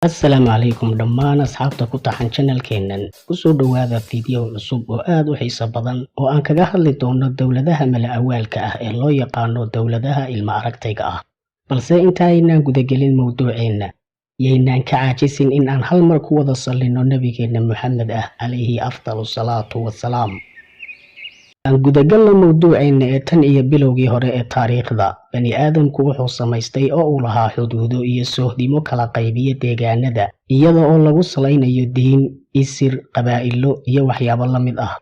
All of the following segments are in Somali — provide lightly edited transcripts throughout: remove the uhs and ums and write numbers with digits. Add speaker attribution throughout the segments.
Speaker 1: Assalaamu calaykum dhammaan asxaabta ku taxan channelkeennan. Ku soo dhawaada fiidiyoo cusub oo aad u xiiso badan oo aan kaga hadli doono dowladaha mala-awaalka ah ee loo yaqaano dowladaha ilma aragtayga ah. Balse intaanaan gudagelin mowduuceenna, yaynaan ka caajisin in aan hal mar ku wada sallino nabigeenna Muxamed ah calayhi afdalu salaatu wassalaam. aan gudagalno mowduuceenna ee tan iyo bilowgii hore ee taariikhda. bani aadamku wuxuu samaystay oo uu lahaa xuduudo iyo soohdimo kala qaybiya deegaanada iyada oo lagu salaynayo diin, isir, qabaa'ilo iyo waxyaabo la mid ah.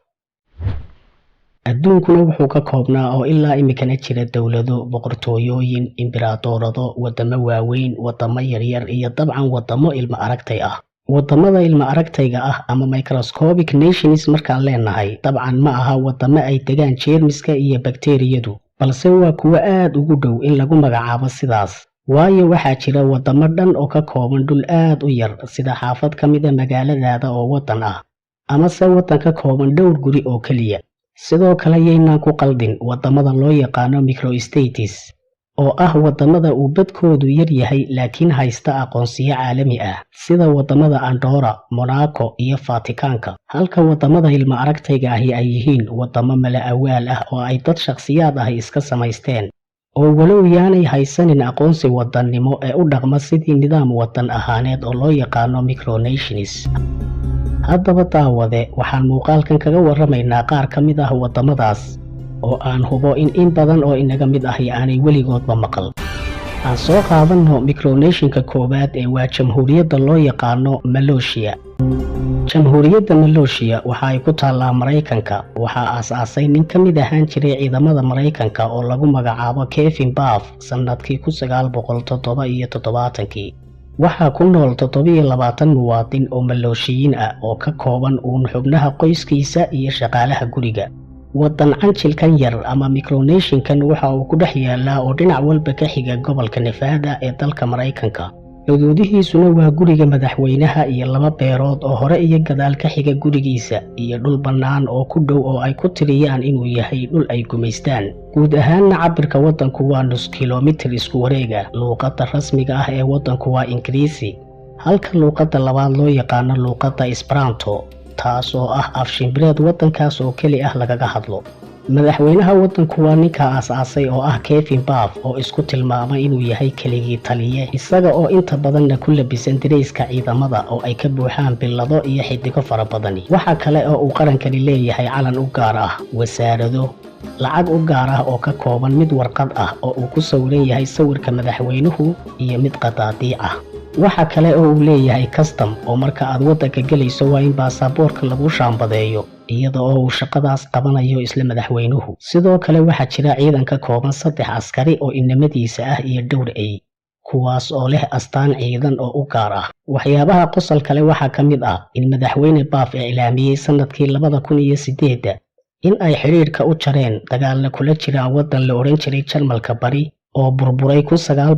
Speaker 1: adduunkuna wuxuu ka koobnaa oo ilaa imikana jira dowlado, boqortooyooyin, imbiraatoorado, wadamo waaweyn, wadamo yaryar iyo dabcan wadamo ilma aragtay ah. wadamada ilma aragtayga ah ama microscopic nations markaan leenahay dabcan ma aha wadamo ay degaan jeermiska iyo bakteeriyadu, balse waa kuwo aad ugu dhow in lagu magacaabo sidaas. waayo waxaa jira wadamo dhan oo ka kooban dhul aad u yar sida xaafad ka mida magaaladaada oo waddan ah, amase waddan ka kooban dhowr guri oo keliya. sidoo kale yaynaan ku qaldin wadamada loo yaqaano microstates oo ah wadamada uu badkoodu yar yahay laakiin haysta aqoonsiyo caalami ah sida wadamada Andorra, Monaco iyo Faatikaanka. halka wadamada ilma aragtayga ahi ay yihiin wadamo mala-awaal ah oo ay dad shakhsiyaad ahi iska samaysteen oo walow yaanay haysanin aqoonsi wadannimo ee u dhaqma sidii nidaam waddan ahaaneed oo loo yaqaano micronations. haddaba daawade, waxaan muuqaalkan kaga warramaynaa qaar ka mid ah wadamadaas oo aan hubo in badan oo inaga mid ahi aanay weligoodba maqal. aan soo qaadanno micronationka koowaad ee waa jamhuuriyadda loo yaqaano Malaysia. jamhuuriyadda Malaysia waxa ay ku taallaa Maraykanka. waxaa aas-aasay nin ka mid ahaan jiray ciidamada Maraykanka oo lagu magacaabo Kevin Bath sanadkii 1977. waxaa ku nool 27 muwaadin oo Malooshiyiin ah oo ka kooban xubnaha qoyskiisa iyo shaqaalaha guriga. waddan canjilkan yar ama micronationkan waxa uu ku dhex yaalaa oo dhinac walba ka xiga gobolka Nevada ee dalka Maraykanka. xuduudihiisuna waa guriga madaxweynaha iyo 2 beerood oo hore iyo gadaal ka xiga gurigiisa iyo dhul bannaan oo ku dhow oo ay ku tiriyaan inuu yahay dhul ay gumaystaan. guud ahaanna cabirka waddanku waa nus kiiloomitir isku wareega. luuqadda rasmiga ah ee waddanku waa Ingiriisi, halka luuqadda labaad loo yaqaano luuqadda Esperanto, taas oo ah af shimbireed waddankaas oo keli ah lagaga hadlo. madaxweynaha waddanku waa ninka aas-aasay oo ah Kevin Bath oo isku tilmaamay inuu yahay keligii taliye, isaga oo inta badanna ku labisan dirayska ciidamada oo ay ka buuxaan billado iyo xidigo fara badani. waxa kale oo uu qarankani leeyahay calan u gaar ah, wasaarado, lacag u gaar ah oo ka kooban mid warqad ah oo uu ku sawiran yahay sawirka madaxweynuhu iyo mid qadaadiic ah. waxa kale oo uu leeyahay custom oo marka aad waddanka gelayso waa in baasaboorka lagu shaambadeeyo iyada oo uu shaqadaas qabanayo isla madaxweynuhu. sidoo kale waxaa jira ciidan ka kooban 3 askari oo inamadiisa ah iyo dhowr ay, kuwaas oo leh astaan ciidan oo u gaar ah. waxyaabaha qosol kale waxaa ka mid ah in madaxweyne Bath iclaamiyey sanadkii 2008 in ay xiriirka u jareen dagaalna kula jiraan waddan la odhan jiray Jarmalka Bari oo burburay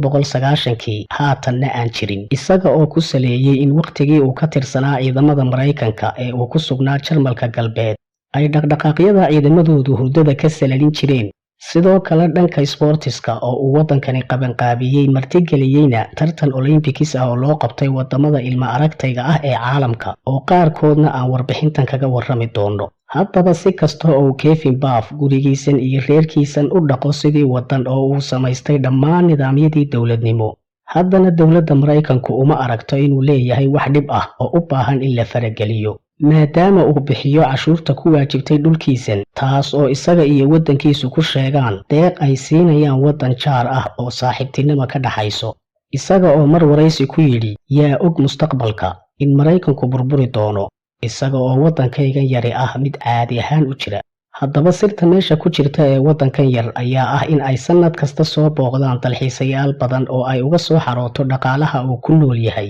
Speaker 1: 1990kii haatanna aan jirin, isaga oo ku saleeyey in waqtigii uu ka tirsanaa ciidamada Maraykanka ee uu ku sugnaa Jarmalka Galbeed ay dhaqdhaqaaqyada ciidamadoodu hurdada ka salalin jireen. sidoo kale dhanka sportiska oo uu waddankani qabanqaabiyey martigeliyeyna tartan Olympics ah oo loo qabtay wadamada ilma aragtayga ah ee caalamka oo qaarkoodna aan warbixintan kaga warrami doono. haddaba si kasta oo Kevin Bath gurigiisan iyo reerkiisan u dhaqo sidii waddan oo uu samaystay dhammaan nidaamyadii dowladnimo, haddana dowladda Maraykanku uma aragto inuu leeyahay wax dhib ah oo u baahan in la farageliyo, maadaama uu bixiyo cashuurta ku waajibtay dhulkiisan, taas oo isaga iyo waddankiisu ku sheegaan deeq ay siinayaan waddan jaar ah oo saaxiibtinimo ka dhaxayso. isaga oo mar waraysi ku yidhi, yaa og mustaqbalka in Maraykanku burburi doono, isaga oo waddankaygan yari ah mid caadi ahaan u jira. haddaba sirta meesha ku jirta ee waddankan yar ayaa ah in ay sannad kasta soo booqdaan dalxiisayaal badan oo ay uga soo xarooto dhaqaalaha uu ku nool yahay,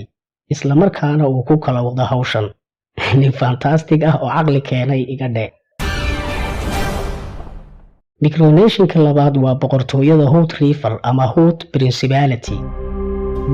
Speaker 1: isla markaana uu ku kala wado hawshan. nin fantastic ah oo caqli keenay iga dhe. micronationka labaad waa boqortooyada Hood River ama Hood Principality.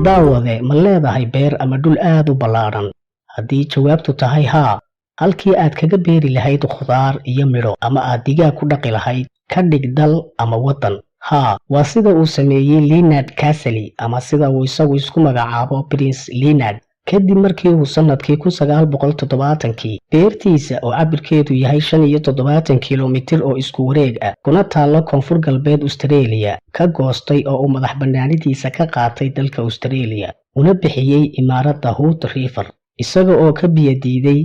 Speaker 1: daawade, ma leedahay beer ama dhul aad u ballaaran? haddii jawaabtu tahay haa, halkii aad kaga beeri lahayd khudaar iyo midho ama aad digaag ku dhaqi lahayd, ka dhig dal ama waddan. haa, waa sida uu sameeyey Leonard Castle ama sida uu isagu isku magacaabo Prince Leonard. kadib markii uu sanadkii 1970kii beertiisa oo cabirkeedu yahay 75 kilomitir oo isku wareeg ah kuna taalo koonfur galbeed Australia ka goostay oo uu madax bannaanidiisa ka qaatay dalka Australia una bixiyay imaaradda Hood River isaga oo ka biyadiiday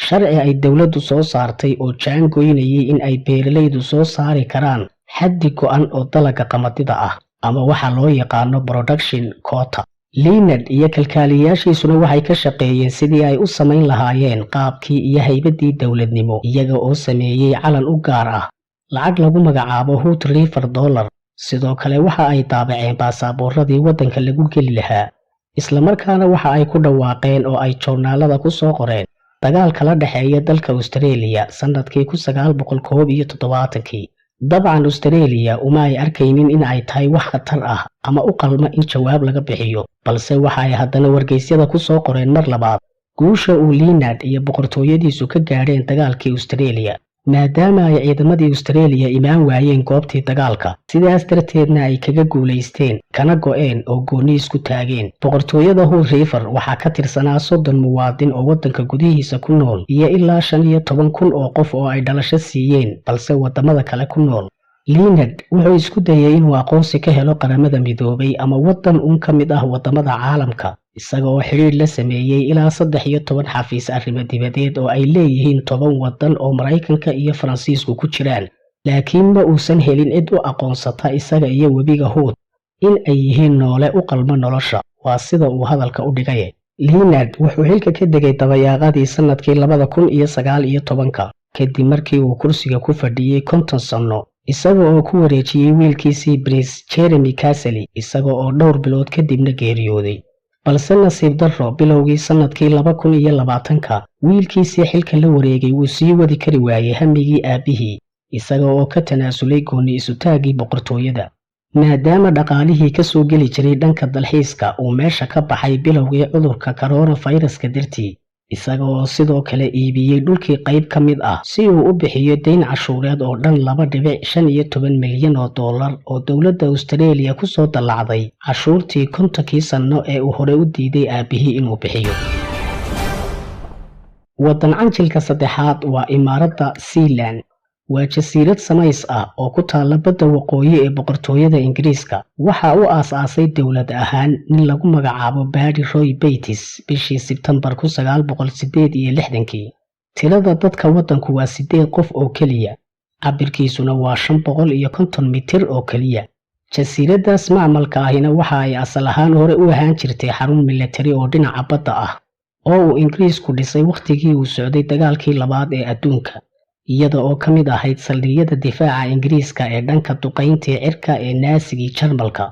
Speaker 1: sharci ay dawladdu soo saartay oo jaangoynayay in ay beeralaydu soo saari karaan xaddi go'an oo dalagga qamadida ah ama waxa loo yaqaano production quota. Leonard iyo kalkaaliyaashiisuna waxay ka shaqeeyeen sidii ay u samayn lahaayeen qaabkii iyo haybadii dawladnimo iyaga oo sameeyay calan u gaar ah lacag lagu magacaabo Hood River dollar. sidoo kale waxa ay daabaceen baasaboorradii waddanka lagu geli lahaa isla markaana waxa ay ku dhawaaqeen oo ay joornaalada ku soo qoreen dagaal kala dhaxeeya dalka Australia sanadkii 1971kii. dabcan Australia uma ay arkaynin in ay tahay wax khatar ah ama u qalma in jawaab laga bixiyo, balse waxa ay haddana wargeysyada ku soo qoreen mar labaad guusha uu Leonard iyo boqortooyadiisu ka gaadheen dagaalkii Australia maadaama ay ciidamadii Australia imaan waayeen goobtii dagaalka, sidaas darteedna ay kaga guuleysteen kana go'een oo gooni isku taageen. boqortooyada Hood River waxaa ka tirsanaa 30 muwaadin oo waddanka gudihiisa ku nool iyo ilaa 15,000 oo qof oo ay dhalasho siiyeen balse wadamada kale ku nool. Leonard wuxuu isku dayay inuu aqoonsi ka helo qaramada midoobay ama waddan ka mid ah wadamada caalamka isaga oo xiriir la sameeyay ilaa 13 xafiis arrimo dibadeed oo ay leeyihiin 10 waddan oo Mareykanka iyo Faransiisku ku jiraan, laakiin ma uusan helin cid u aqoonsata isaga iyo webiga Hood in ay yihiin noole u qalma nolosha, waa sida uu hadalka u dhigay. Leonard wuxuu xilka ka degay dabayaaqadii sanadkii 2019 kadib markii uu kursiga ku fadhiyay 50 sano isaga oo ku wareejiyay wiilkiisii Prince Jeremy Castle isaga oo dhowr bilood kadibna geeriyooday. balse nasiib darro bilowgii sanadkii 2020 wiilkiisii xilka la wareegay wuu sii wadi kari waayay hamigii aabihii isaga oo ka tanaasulay gooni isutaagii boqortooyada maadaama dhaqaalihii ka soo geli jiray dhanka dalxiiska uu meesha ka baxay bilowgii cudurka coronavirus-ka dartii isaga oo sidoo kale iibiyey dhulkii qayb ka mid ah si uu u bixiyo deyn cashuureed oo dhan 2.15 milyan oo dollar oo dawladda Australia ku soo dallacday cashuurtii 50 sano ee uu hore u diiday aabihii inuu bixiyo. waddan canjilka saddexaad waa imaaradda Sealand, waa jasiirad samays ah oo ku taalla badda waqooyi ee boqortooyada Ingiriiska. waxa uu aasaasay dawlad ahaan nin lagu magacaabo Barry Roy Bates bishii Sebtembar 1968. tirada dadka waddanku waa 8 qof oo keliya, cabirkiisuna waa 550 mitir oo keliya. jasiiradaas macmalka ahina waxa ay asal ahaan hore u ahaan jirtay xarun militari oo dhinaca badda ah oo uu Ingiriisku dhisay waqtigii uu socday dagaalkii labaad ee adduunka, iyada oo ka mid ahayd saldhigyada difaaca Ingiriiska ee dhanka duqayntii cirka ee naasigii Jarmalka.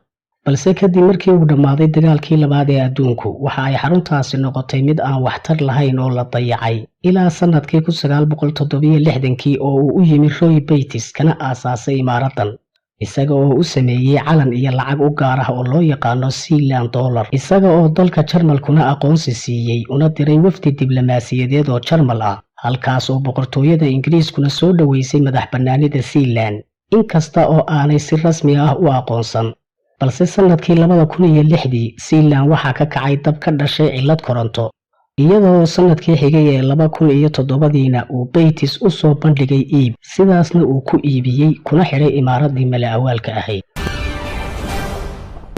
Speaker 1: balse kadib markii uu dhammaaday dagaalkii labaad ee adduunku waxa ay xaruntaasi noqotay mid aan waxtar lahayn oo la dayacay ilaa sanadkii 1967 oo uu u yimi Roy Bates kana aasaasay imaaraddan isaga oo u sameeyay calan iyo lacag u gaar ah oo loo yaqaano Sealand dollar isaga oo dalka Jarmalkuna aqoonsi siiyay una diray wafdi diblomaasiyadeed oo Jarmal ah halkaas oo boqortooyada Ingiriiskuna soo dhaweysay madax bannaanida Sealand inkasta oo aanay si rasmi ah u aqoonsan. balse sanadkii 2006 Sealand waxa ka kacay dab ka dhashay cillad koronto iyadoo sanadkii xigay ee 2007 uu Bates u soo bandhigay iib sidaasna uu ku iibiyey kuna xiray imaaradii mala-awaalka ahayd.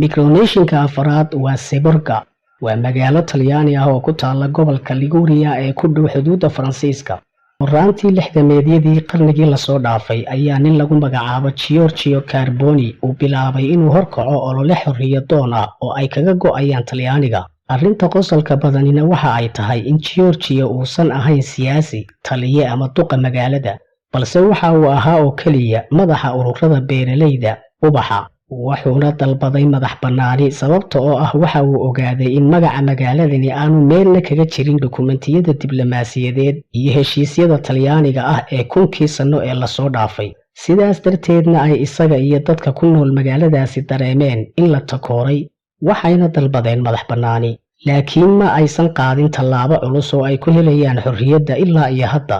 Speaker 1: Micronesia afraad waa Seborga, waa magaalo Talyaani ah oo ku taalla gobolka Liguria ee ku dhow xuduudda Faransiiska. horaantii 60meedyadii qarnigii la soo dhaafay ayaa nin lagu magacaabo Giorgio Carboni uu bilaabay inuu horkaco olole xorriyadoon ah oo ay kaga go'ayaan Talyaaniga. arrinta qosolka badanina waxa ay tahay in Giorgio uusan ahayn siyaasi, taliye ama duqa magaalada, balse waxa uu ahaa oo keliya madaxa ururada beeralayda ubaxa. wuxuuna dalbaday madax bannaani sababta oo ah waxa uu ogaaday in magaca magaaladani aanu meelna kaga jirin dukumentiyada diblomaasiyadeed iyo heshiisyada Talyaaniga ah ee 1000 sano ee la soo dhaafay. sidaas darteedna ay isaga iyo dadka ku nool magaaladaasi dareemeen in la takooray waxayna dalbadeen madax bannaani, laakiin ma aysan qaadin tallaabo culus oo ay ku helayaan xorriyadda ilaa iyo hadda,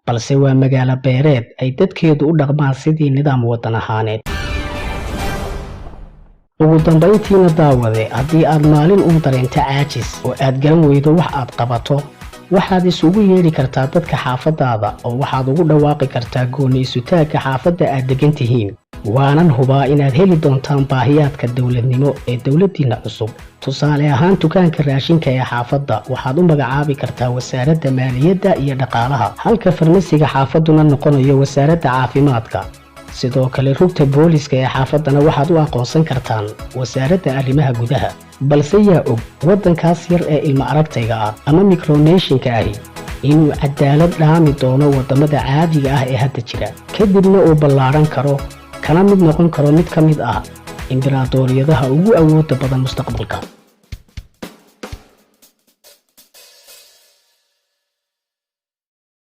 Speaker 1: balse waa magaalo beereed ay dadkeedu u dhaqmaan sidii nidaam waddan ahaaneed. ugu dambayntiina daawade haddii aad maalin u dareento caajis oo aad garan weydo wax aad qabato waxaad isugu yeedhi kartaa dadka xaafadaada oo waxaad ugu dhawaaqi kartaa gooni isutaagga xaafadda aad degan tihiin waanan hubaa inaad heli doontaan baahiyaadka dowladnimo ee dowladdiinna cusub tusaale ahaan dukaanka raashinka ee xaafadda waxaad u magacaabi kartaa wasaaradda maaliyadda iyo dhaqaalaha halka farmasiga xaafadduna noqonayo wasaaradda caafimaadka sidoo kale rugta booliska ee xaafaddana waxaad u aqoonsan kartaan wasaaradda arrimaha gudaha balse yaa og waddankaas yar ee ilma aragtayga ah ama micronationka ahi inuu cadaalad dhaami doono waddamada caadiga ah ee hadda jira kadibna uu ballaaran karo kana mid noqon karo mid ka mid ah imbiraadoriyadaha ugu awoodda badan mustaqbalka